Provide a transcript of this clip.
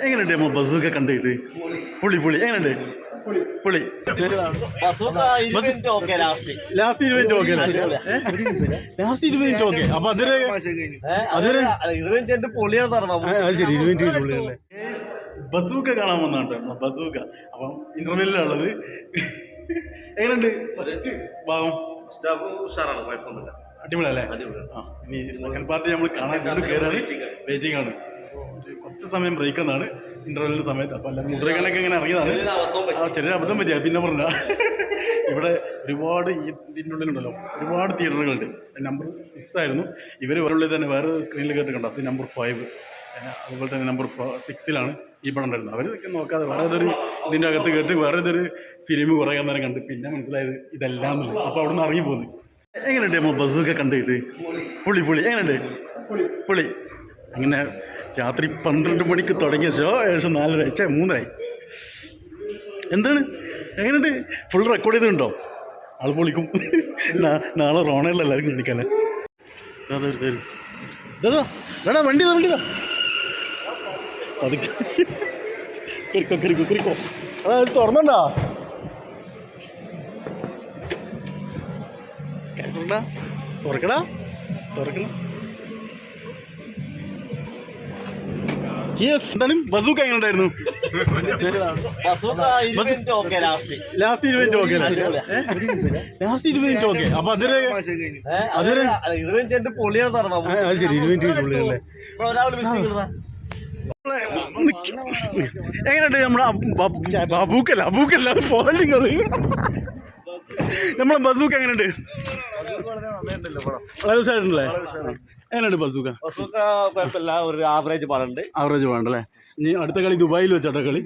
എങ്ങനെയുണ്ട് ബസൂക്ക കണ്ടിട്ട്? പുളി പുളി എങ്ങനെയുണ്ട്? പുളി last 20 minute okay last 20 minute okay. അപ്പൊ അതൊരു ശരി 20 മിനിറ്റ് പുള്ളിയല്ലേ. ബസൂക്ക കാണാൻ വന്നാട്ടോ ബസൂക്ക. അപ്പം ഇന്റർവെല്ലിലുള്ളത് എങ്ങനെയുണ്ട് ഫസ്റ്റ് ഭാഗം? അടിപൊളിയല്ലേ? ഇനി സെക്കൻഡ് പാർട്ടി നമ്മൾ കാണാൻ കൊണ്ട് കയറാണ്. വെയിറ്റിംഗ് ആണ്. കുറച്ച് സമയം ബ്രേക്ക് എന്നാണ് ഇന്റർവെല്ലിന്റെ സമയത്ത്. അപ്പൊ എല്ലാം മുദ്രകളൊക്കെ ഇങ്ങനെ ഇറങ്ങിയതാണ്. ചെറിയ അബദ്ധം പറ്റിയ പിന്നെ പറഞ്ഞ ഇവിടെ ഒരുപാട് ഇതിൻ്റെ ഉള്ളിലുണ്ടല്ലോ ഒരുപാട് തിയേറ്ററുകളുണ്ട്. നമ്പർ 6 ആയിരുന്നു. ഇവർ ഉള്ളിൽ തന്നെ വേറെ സ്ക്രീനിൽ കേട്ടിട്ടുണ്ടോ? അത് നമ്പർ 5. അതുപോലെ തന്നെ നമ്പർ 6 ഈ പടം ഉണ്ടായിരുന്നത്. അവരൊക്കെ നോക്കാതെ വേറെ ഏതൊരു ഇതിൻ്റെ അകത്ത് കേട്ട് വേറെ ഏതൊരു ഫിലിം കുറേ നേരം കണ്ട് പിന്നെ മനസ്സിലായത് ഇതെല്ലാം. അപ്പോൾ അവിടെ നിന്ന് ഇറങ്ങി പോകുന്നു. എങ്ങനെയുണ്ട് നമ്മൾ ബസ്സൊക്കെ കണ്ടിട്ട്? പുളി പുളി എങ്ങനെയുണ്ട്? പുളി അങ്ങനെ രാത്രി 12 മണിക്ക് തുടങ്ങിയ ഷോ ഏകദേശം 4:30 3:00 എന്താണ് എങ്ങനെയുണ്ട്? ഫുൾ റെക്കോർഡ് ചെയ്തിട്ടുണ്ടോ? ആൾ പൊളിക്കും. നാളെ റോണയിൽ എല്ലാവർക്കും കാണിക്കാനേ. ഇതാ വണ്ടി വണ്ടിതാ പതുക്കെ കിരിക്കോ അതാ തുറന്നണ്ടാ തുറക്കടാ തുറക്കണം. യെസ്. എന്താണ് ബസൂക്ക എങ്ങനെ ഉണ്ടായിരുന്നു? Last 20 minute okay last 20 minute okay. അപ്പൊ അതൊരു ശരി 20 മിനിറ്റ് പുള്ളിയല്ലേ. എങ്ങനെയുണ്ട് നമ്മുടെ അബൂക്കല്ല പോളിങ്ങള്? നമ്മളെ ബസൂക്ക എങ്ങനെയുണ്ട്? വളരെ ഉഷാറുണ്ടല്ലേ? എങ്ങനെയുണ്ട് ബസൂക്ക? കുഴപ്പമില്ല, ഒരു ആവറേജ് പാടുണ്ട്. ആവറേജ് പാടണ്ടല്ലേ? ഇനി അടുത്ത കളി ദുബായിൽ വെച്ചാട്ടോ കളി.